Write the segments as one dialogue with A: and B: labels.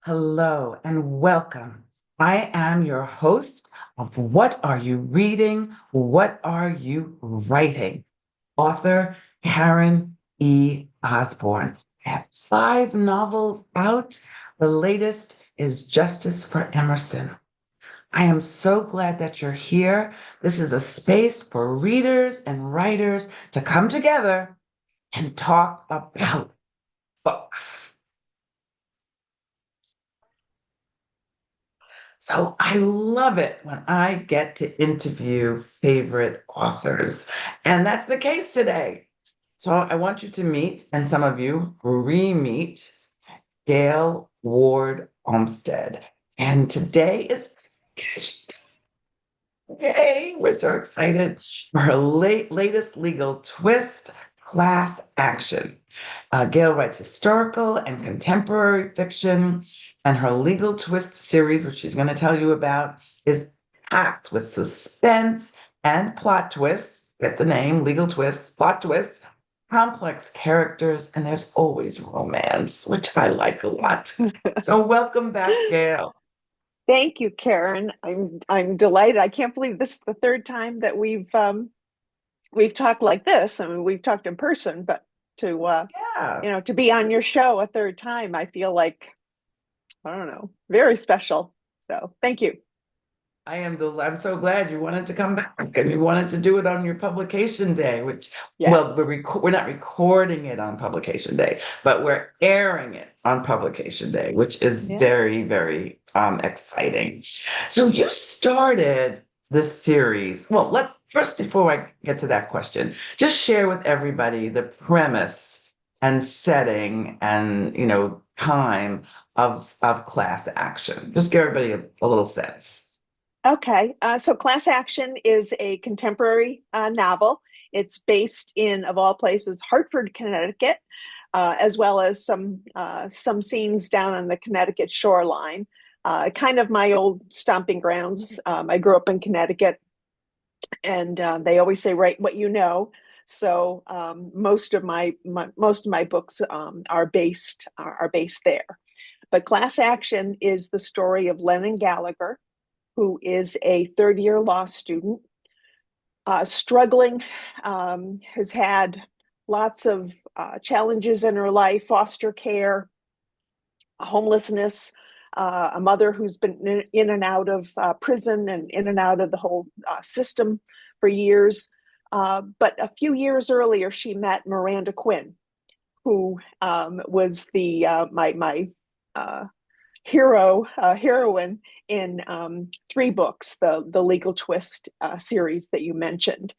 A: Hello and welcome. I am your host of What Are You Reading? What Are You Writing? Author Karen E. Osborne. I have five novels out. The latest is Justice for Emerson. I am so glad that you're here. This is a space for readers and writers to come together and talk about books. So I love it when I get to interview favorite authors. And that's the case today. So I want you to meet, and some of you re-meet, Gail Ward Olmsted. And today is, yay, we're so excited for her latest legal twist, Class Action. Gail writes historical and contemporary fiction, and her Legal Twist series, which she's going to tell you about, is packed with suspense and plot twists. Get the name, Legal Twists, plot twists, complex characters, and there's always romance, which I like a lot. So welcome back, Gail.
B: Thank you, Karen. I'm delighted. I can't believe this is the third time that we've talked like this. I mean, we've talked in person, but to
A: Yeah.
B: to be on your show a third time, I feel like I don't know, very special. So thank you.
A: I'm so glad you wanted to come back and you wanted to do it on your publication day, which, well,
B: Yes.
A: we're not recording it on publication day, but we're airing it on publication day, which is
B: Yeah.
A: very, very exciting. So you started this series. Well, let's first, before I get to that question, just share with everybody the premise and setting and, time of Class Action. Just give everybody a little sense.
B: Okay. So Class Action is a contemporary novel. It's based in, of all places, Hartford, Connecticut, as well as some scenes down on the Connecticut shoreline. Kind of my old stomping grounds. I grew up in Connecticut, and they always say, "Write what you know." So most of my books are based there. But Class Action is the story of Lennon Gallagher, who is a third-year law student, struggling, has had lots of challenges in her life: foster care, homelessness, a mother who's been in and out of prison and in and out of the whole system for years. But a few years earlier, she met Miranda Quinn, who was the my heroine in three books, the Legal Twist series that you mentioned.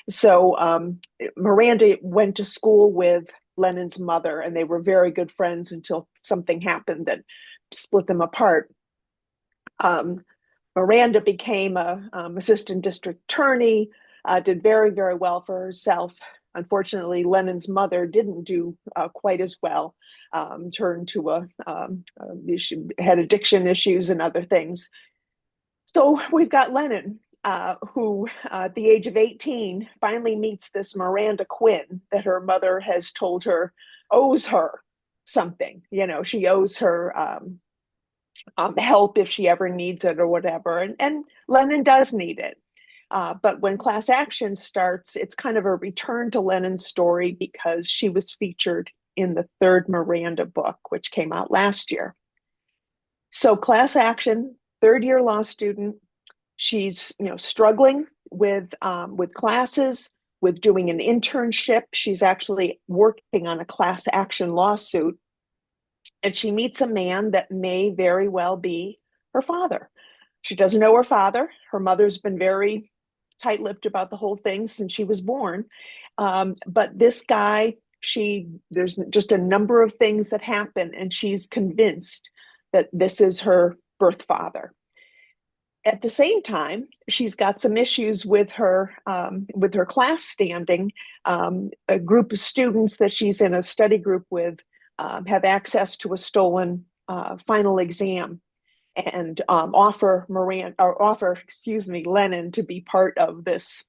B: So Miranda went to school with Lennon's mother, and they were very good friends until something happened that split them apart. Um, Miranda became a assistant district attorney, did very, very well for herself. Unfortunately, Lennon's mother didn't do quite as well. Turned to she had addiction issues and other things. So we've got Lennon, who at the age of 18 finally meets this Miranda Quinn that her mother has told her owes her something. She owes her help if she ever needs it or whatever. And Lennon does need it. But when Class Action starts, it's kind of a return to Lennon's story because she was featured in the third Miranda book, which came out last year. So Class Action, third-year law student, she's struggling with classes, with doing an internship. She's actually working on a class action lawsuit, and she meets a man that may very well be her father. She doesn't know her father. Her mother's been very tight-lipped about the whole thing since she was born. But this guy, there's just a number of things that happen, and she's convinced that this is her birth father. At the same time, she's got some issues with her class standing. A group of students that she's in a study group with have access to a stolen final exam and Lennon to be part of this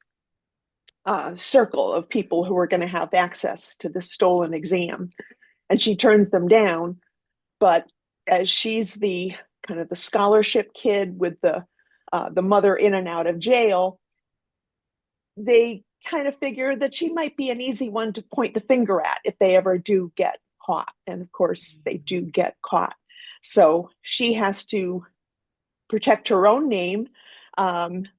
B: circle of people who are going to have access to this stolen exam. And she turns them down, but as she's the kind of the scholarship kid with the mother in and out of jail, they kind of figure that she might be an easy one to point the finger at if they ever do get caught. And of course, they do get caught. So she has to protect her own name,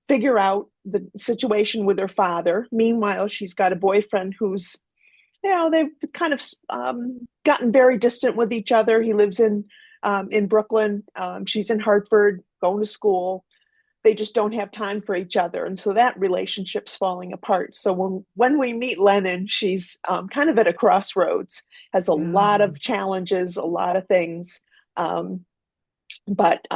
B: figure out the situation with her father. Meanwhile, she's got a boyfriend who's, they've kind of gotten very distant with each other. He lives in Brooklyn. She's in Hartford, going to school. They just don't have time for each other, and so that relationship's falling apart. So when we meet Lennon, she's kind of at a crossroads, has a lot
A: Yeah.
B: of challenges, a lot of things. Um, but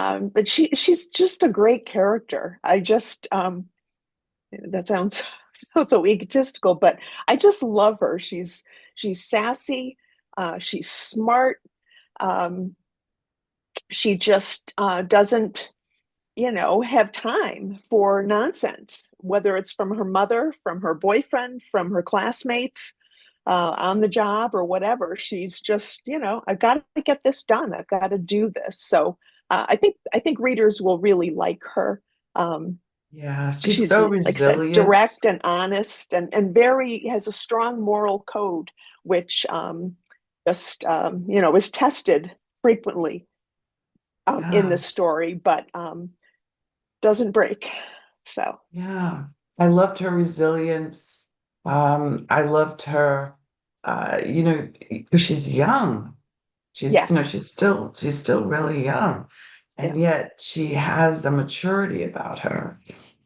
B: she's just a great character. I just that sounds so egotistical, but I just love her. She's sassy, she's smart. Um, she just doesn't, have time for nonsense, whether it's from her mother, from her boyfriend, from her classmates, on the job or whatever. She's just, I've got to get this done. I've got to do this. So I think readers will really like her. Um,
A: Yeah, she's
B: she's,
A: so
B: like I said,
A: resilient.
B: direct and honest, and very has a strong moral code, which just is tested frequently in
A: Yeah,
B: the story, but doesn't break. So
A: yeah. I loved her resilience. I loved her, because she's young.
B: yes,
A: She's still really young.
B: yeah,
A: And yet she has a maturity about her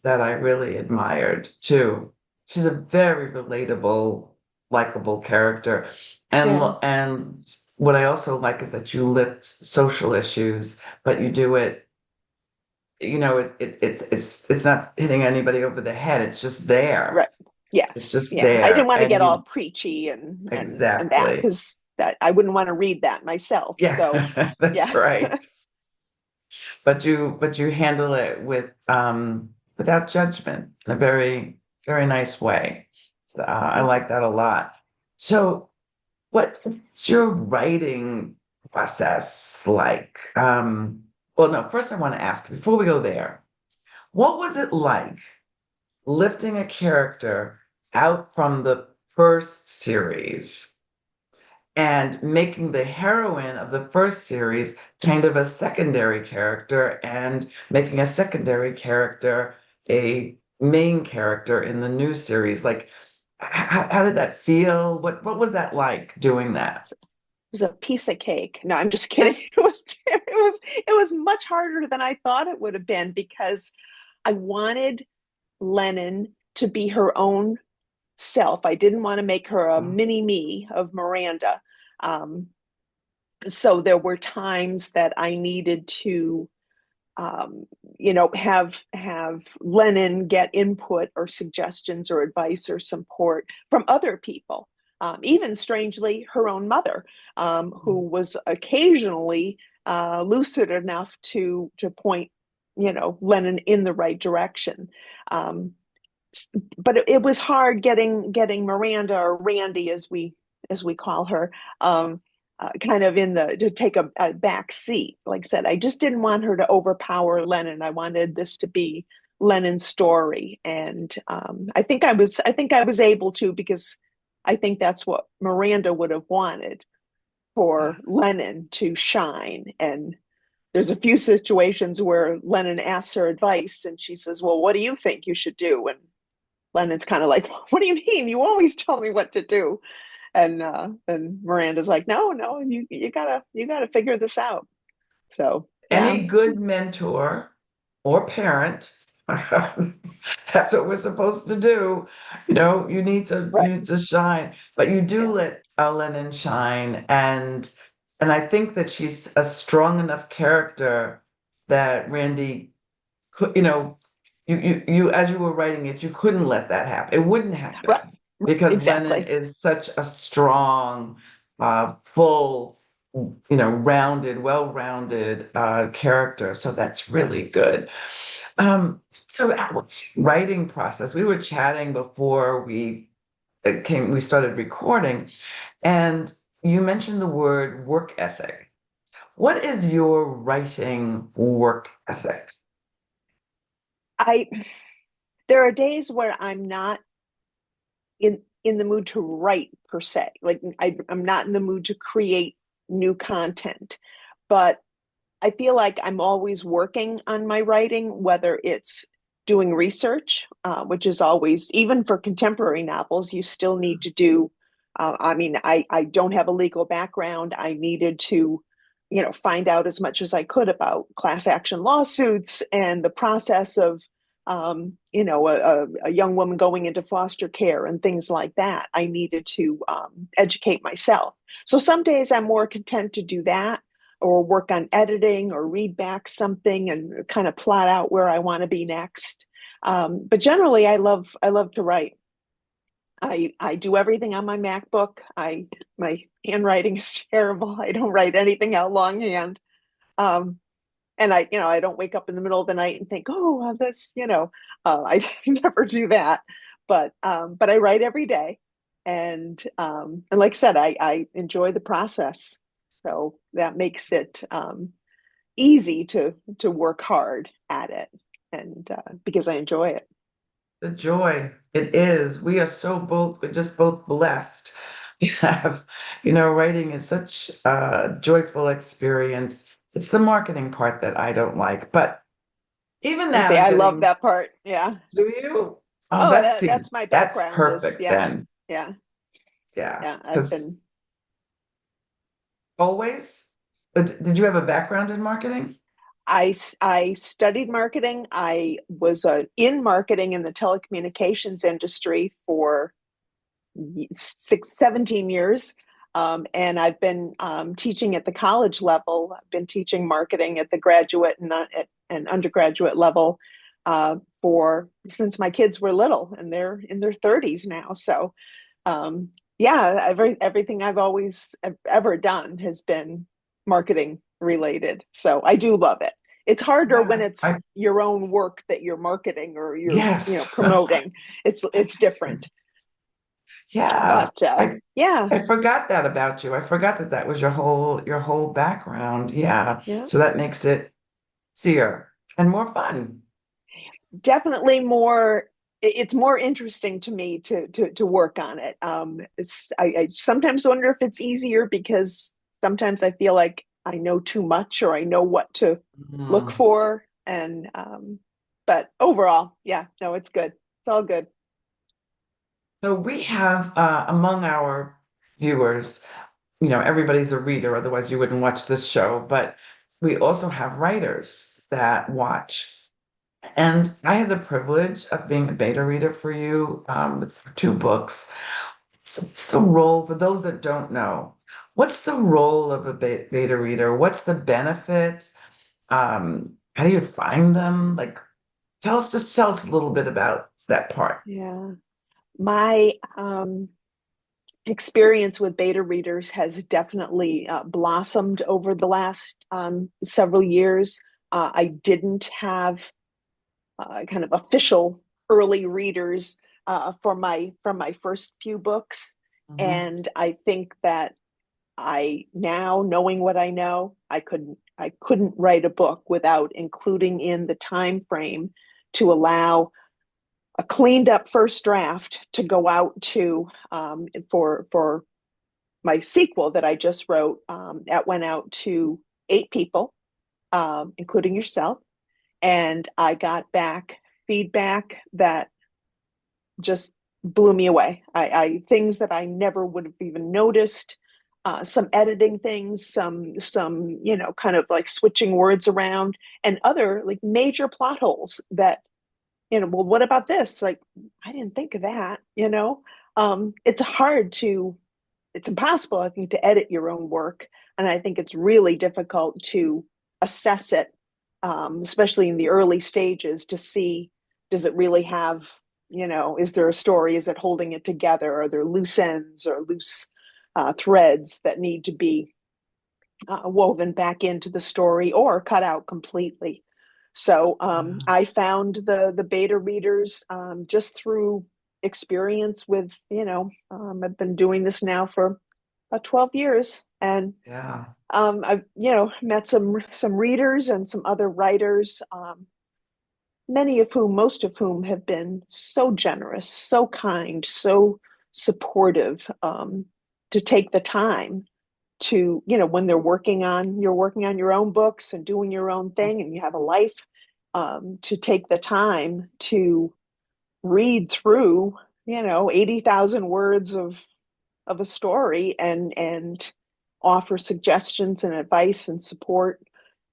A: that I really admired too. She's a very relatable, likable character.
B: yeah,
A: And what I also like is that you lift social issues, but you do it, it's not hitting anybody over the head. It's just there.
B: right,
A: It's
B: yes,
A: just
B: yeah. I didn't
A: there.
B: want to
A: And
B: get all
A: you
B: preachy and that,
A: exactly.
B: because that I wouldn't want to read that myself. So
A: Yeah, that's
B: yeah,
A: right. But you handle it without judgment in a very, very nice way. I like that a lot. So what's your writing process like? Well, no, first I want to ask, before we go there, what was it like lifting a character out from the first series and making the heroine of the first series kind of a secondary character and making a secondary character a main character in the new series? Like, how did that feel? What was that like doing that?
B: it was a piece of cake. No, I'm just kidding. It was much harder than I thought it would have been, because I wanted Lennon to be her own self. I didn't want to make her a mini me of Miranda. Um, so there were times that I needed to, um, have Lennon get input or suggestions or advice or support from other people. Even strangely, her own mother, who was occasionally lucid enough to point, Lennon in the right direction. Um, but it was hard getting Miranda, or Randy as we call her, kind of to take a back seat. Like I said, I just didn't want her to overpower Lennon. I wanted this to be Lennon's story, and I think I was able to, because I think that's what Miranda would have wanted,
A: Yeah.
B: for Lennon to shine. And there's a few situations where Lennon asks her advice, and she says, "Well, what do you think you should do?" And Lennon's kind of like, "What do you mean? You always tell me what to do." And Miranda's like, "No, no, you gotta figure this out." So yeah,
A: Any good mentor or parent, that's what we're supposed to do. You
B: right,
A: need to shine, but you do
B: yeah,
A: let Lennon shine, and I think that she's a strong enough character that Randy could, as you were writing it, you couldn't let that happen. It wouldn't
B: right,
A: happen because Lennon
B: exactly.
A: is such a strong, full, rounded, well-rounded character. So that's
B: Yeah,
A: really good. So writing process, we were chatting before we started recording, and you mentioned the word work ethic. What is your writing work ethic?
B: I There are days where I'm not in the mood to write per se. Like I'm not in the mood to create new content, but I feel like I'm always working on my writing, whether it's doing research, which is always, even for contemporary novels, you still need to do. I mean, I don't have a legal background. I needed to, find out as much as I could about class action lawsuits and the process of, a young woman going into foster care and things like that. I needed to educate myself. So some days I'm more content to do that or work on editing or read back something and kind of plot out where I want to be next. But generally, I love to write. I do everything on my MacBook. My handwriting is terrible. I don't write anything out longhand. Um, and I don't wake up in the middle of the night and think, oh, well, I never do that. But I write every day, and like I said, I enjoy the process, so that makes it easy to work hard at it, and because I enjoy it.
A: The joy it is. We are so both, we're just both blessed. We have, writing is such a joyful experience. It's the marketing part that I don't like, but even
B: And
A: that
B: say
A: I'm
B: I love
A: getting,
B: that part. Yeah.
A: do you? Oh,
B: Oh,
A: that's
B: that
A: see,
B: that's my
A: that's
B: background. Is
A: perfect
B: yeah,
A: then.
B: yeah,
A: Yeah,
B: yeah. I've
A: because
B: been
A: always, but did you have a background in marketing?
B: I studied marketing. I was in marketing in the telecommunications industry for 17 years. And I've been teaching at the college level. I've been teaching marketing at the graduate and undergraduate level for since my kids were little, and they're in their 30s now. So, um, yeah, everything I've always ever done has been marketing related. So I do love it. It's harder when
A: Yeah,
B: it's your own work that you're marketing or you're,
A: yes.
B: promoting. It's different.
A: Yeah.
B: But yeah,
A: I forgot that about you. I forgot that that was your whole background. Yeah.
B: yeah,
A: So that makes it easier and more fun.
B: definitely more. It's more interesting to me to work on it. I sometimes wonder if it's easier because sometimes I feel like I know too much or I know what to look
A: Mm.
B: for, and but overall, yeah, no, it's good. It's all good.
A: So we have among our viewers, everybody's a reader, otherwise you wouldn't watch this show, but we also have writers that watch. And I had the privilege of being a beta reader for you with two books. So what's the role, for those that don't know, what's the role of a beta reader? What's the benefit? How do you find them? Like, tell us a little bit about that part.
B: Yeah, my experience with beta readers has definitely blossomed over the last several years. I didn't have kind of official early readers for my from my first few books,
A: Mhm.
B: and I think that I now knowing what I know, I couldn't write a book without including in the time frame to allow a cleaned up first draft to go out to for my sequel that I just wrote. That went out to 8 people, including yourself, and I got back feedback that just blew me away. I things that I never would have even noticed. Some editing things, some kind of like switching words around, and other like major plot holes that well, what about this? Like, I didn't think of that. It's hard to it's impossible, I think, to edit your own work. And I think it's really difficult to assess it, especially in the early stages, to see does it really have, is there a story? Is it holding it together? Are there loose ends or loose threads that need to be woven back into the story or cut out completely? So
A: Yeah.
B: I found the beta readers just through experience with, I've been doing this now for about 12 years. And
A: Yeah.
B: I've met some readers and some other writers, many of whom, most of whom, have been so generous, so kind, so supportive, to take the time to, when you're working on your own books and doing your own thing, and you have a life, to take the time to read through 80,000 words of a story, and offer suggestions and advice and support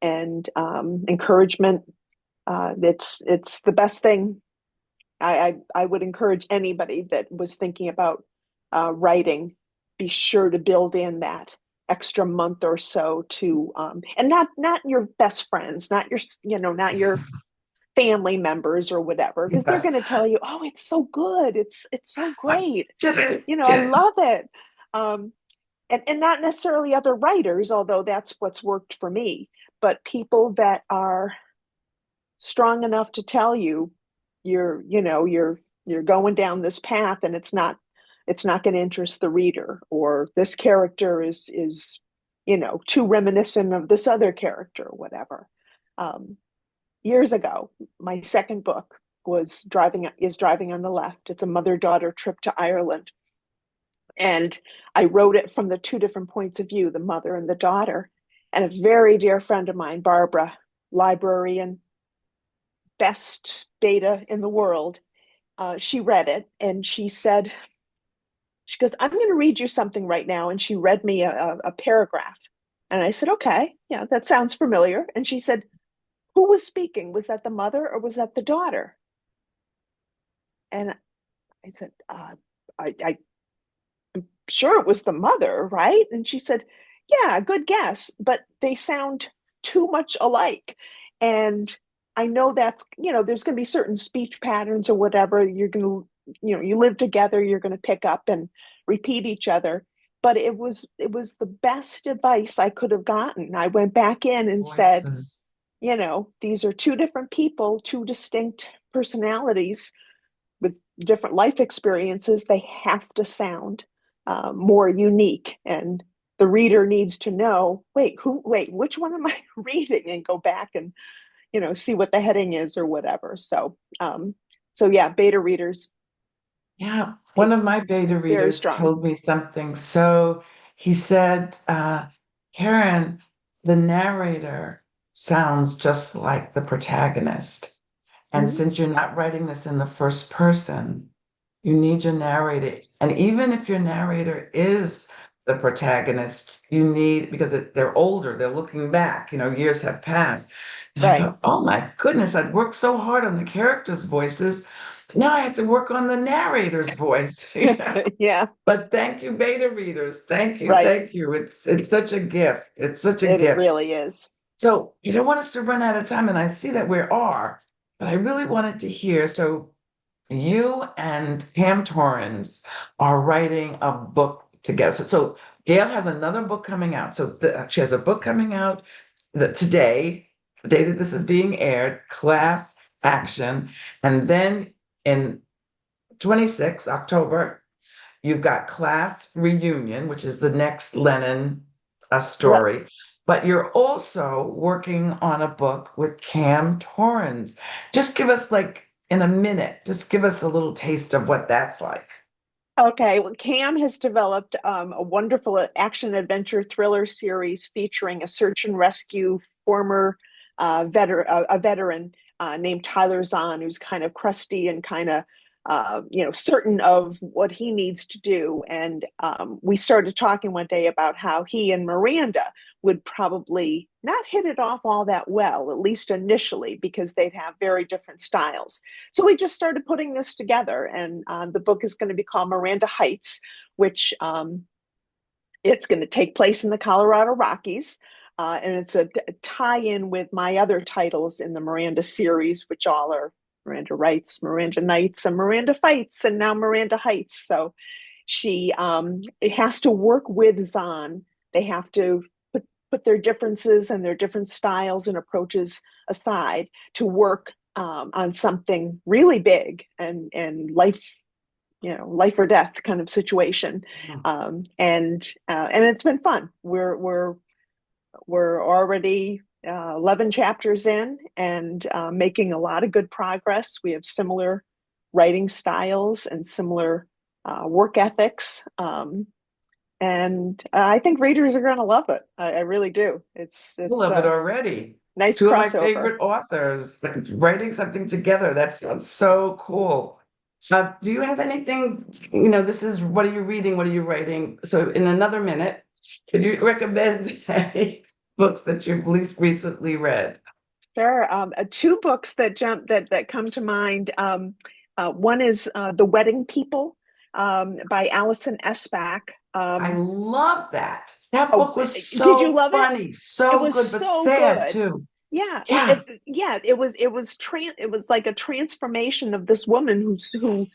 B: and encouragement. It's the best thing. I would encourage anybody that was thinking about writing, be sure to build in that extra month or so to, and not your best friends, not your family members or whatever, because they're
A: Yes.
B: going to tell you, oh, it's so good, it's so
A: I
B: great,
A: did it.
B: I love it. um, and not necessarily other writers, although that's what's worked for me, but people that are strong enough to tell you you're going down this path, and it's not going to interest the reader, or this character is too reminiscent of this other character, or whatever. um, Years ago, my second book driving on the left. It's a mother-daughter trip to Ireland, and I wrote it from the two different points of view, the mother and the daughter. And a very dear friend of mine, Barbara, librarian, best data in the world, she read it, and she goes, I'm going to read you something right now. And she read me a paragraph. And I said, okay, yeah, that sounds familiar. And she said, who was speaking? Was that the mother or was that the daughter? And I said, I'm sure it was the mother, right? And she said, yeah, good guess, but they sound too much alike. And I know there's going to be certain speech patterns or whatever. You're going to, you live together, you're going to pick up and repeat each other. But it was the best advice I could have gotten. I went back in and said,
A: Voices.
B: these are two different people, two distinct personalities with different life experiences. They have to sound more unique, and the reader needs to know, wait, which one am I reading, and go back and see what the heading is or whatever. So yeah, beta readers,
A: Yeah, one of my beta
B: very
A: readers
B: strong.
A: told me something. So he said, Karen, the narrator sounds just like the protagonist. And
B: Mhm.
A: since you're not writing this in the first person, you need your narrator. And even if your narrator is the protagonist, you need, because they're older, they're looking back, years have passed. And I
B: Right.
A: thought, oh my goodness, I'd worked so hard on the characters' voices. Now I have to work on the narrator's voice.
B: Yeah.
A: But thank you, beta readers. Thank you,
B: Right.
A: thank you. It's such a gift. It's such a
B: It
A: gift.
B: really is.
A: So you don't want us to run out of time, and I see that we are, but I really wanted to hear. So you and Cam Torrance are writing a book together. So Gail has another book coming out. So she has a book coming out today, the day that this is being aired, Class Action. And then in 26 October, you've got Class Reunion, which is the next Lennon
B: Yep.
A: story. But you're also working on a book with Cam Torrance. Just give us, like, in a minute, just give us a little taste of what that's like.
B: Okay, well, Cam has developed a wonderful action adventure thriller series featuring a search and rescue former a veteran named Tyler Zahn, who's kind of crusty and kind of certain of what he needs to do. And we started talking one day about how he and Miranda would probably not hit it off all that well, at least initially, because they'd have very different styles. So we just started putting this together, and the book is going to be called Miranda Heights, which it's going to take place in the Colorado Rockies. And it's a tie-in with my other titles in the Miranda series, which all are Miranda Writes, Miranda Nights, and Miranda Fights, and now Miranda Heights. So she it has to work with Zahn. They have to put their differences and their different styles and approaches aside to work on something really big and life life or death kind of situation. And it's been fun. We're already 11 chapters in, and making a lot of good progress. We have similar writing styles and similar work ethics. And I think readers are going to love it. I really do.
A: I
B: It's
A: love it
B: a
A: already.
B: nice
A: Two of my
B: crossover.
A: favorite authors writing something together. That sounds so cool. Do you have anything, this is what are you reading? What are you writing? So in another minute, could you recommend any books that you've least recently read?
B: Sure. Two books that come to mind. One is The Wedding People, by Alison Esbach.
A: I love that. That
B: Oh,
A: book was
B: did you
A: so
B: love it?
A: funny,
B: It
A: so
B: was
A: good, but
B: so
A: sad
B: good.
A: too.
B: Yeah,
A: Yeah.
B: it was like a transformation of this woman who
A: Yes.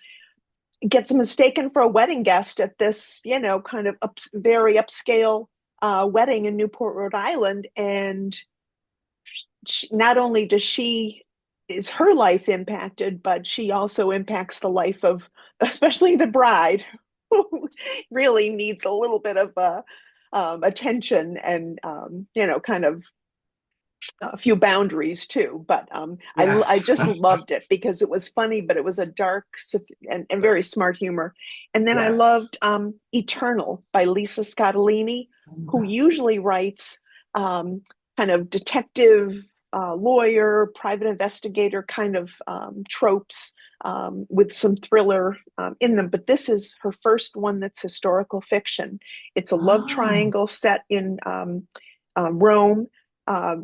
B: gets mistaken for a wedding guest at this, kind of very upscale wedding in Newport, Rhode Island. And not only is her life impacted, but she also impacts the life of especially the bride, who really needs a little bit of attention and kind of a few boundaries too. But I
A: Yes.
B: just loved it because it was funny, but it was a dark and very smart humor. And then I
A: Yes.
B: loved Eternal by Lisa Scottolini, who usually writes um, kind of detective, lawyer, private investigator kind of tropes, with some thriller in them. But this is her first one that's historical fiction. It's a love
A: Oh.
B: triangle set in Rome,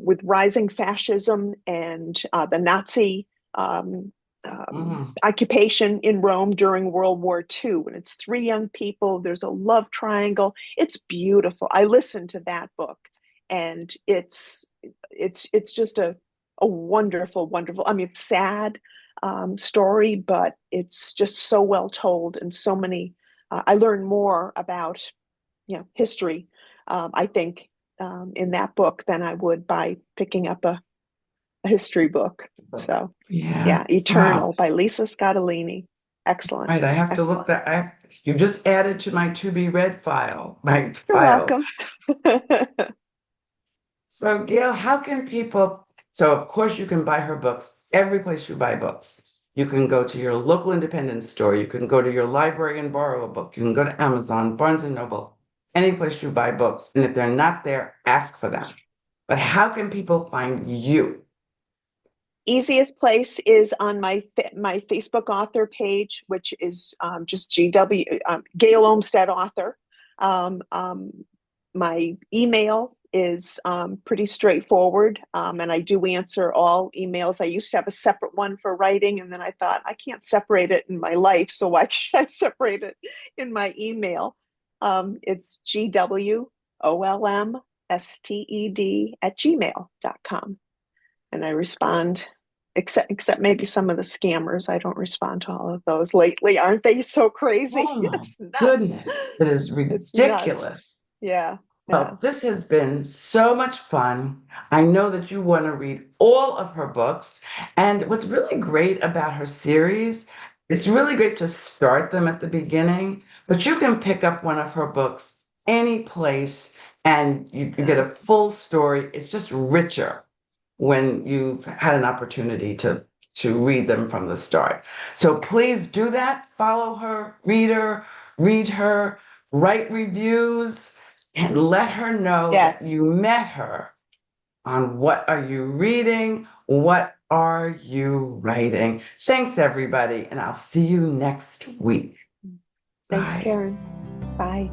B: with rising fascism and the Nazi
A: Mm.
B: occupation in Rome during World War II. And it's three young people. There's a love triangle. It's beautiful. I listened to that book, and it's just a wonderful, wonderful. I mean, it's sad story, but it's just so well told, and so many. I learned more about history. I think in that book than I would by picking up a history book. So,
A: Yeah.
B: yeah,
A: Wow.
B: Eternal by Lisa Scottolini. Excellent,
A: Right. I have to look
B: excellent.
A: that. You just added to my to be read file. My
B: You're
A: file.
B: welcome.
A: So, Gail, how can people? So, of course, you can buy her books every place you buy books. You can go to your local independent store. You can go to your library and borrow a book. You can go to Amazon, Barnes and Noble, any place you buy books. And if they're not there, ask for them. But how can people find you?
B: Easiest place is on my Facebook author page, which is just GW, Gail Olmsted author. Um, um, my email is pretty straightforward, and I do answer all emails. I used to have a separate one for writing, and then I thought I can't separate it in my life, so why should I separate it in my email? It's GWOLMSTED@gmail.com, and I respond, except maybe some of the scammers. I don't respond to all of those lately. Aren't they so crazy?
A: Oh my
B: It's nuts.
A: goodness, it is
B: It's nuts.
A: ridiculous.
B: Yeah, yeah.
A: Well, this has been so much fun. I know that you want to read all of her books. And what's really great about her series, it's really great to start them at the beginning, but you can pick up one of her books any place and you get
B: Yeah.
A: a full story. It's just richer when you've had an opportunity to read them from the start. So please do that. Follow her, read her, write reviews, and let her know that
B: Yes.
A: you met her on What Are You Reading? What Are You Writing? Thanks, everybody, and I'll see you next week.
B: Thanks,
A: Bye.
B: Karen. Bye.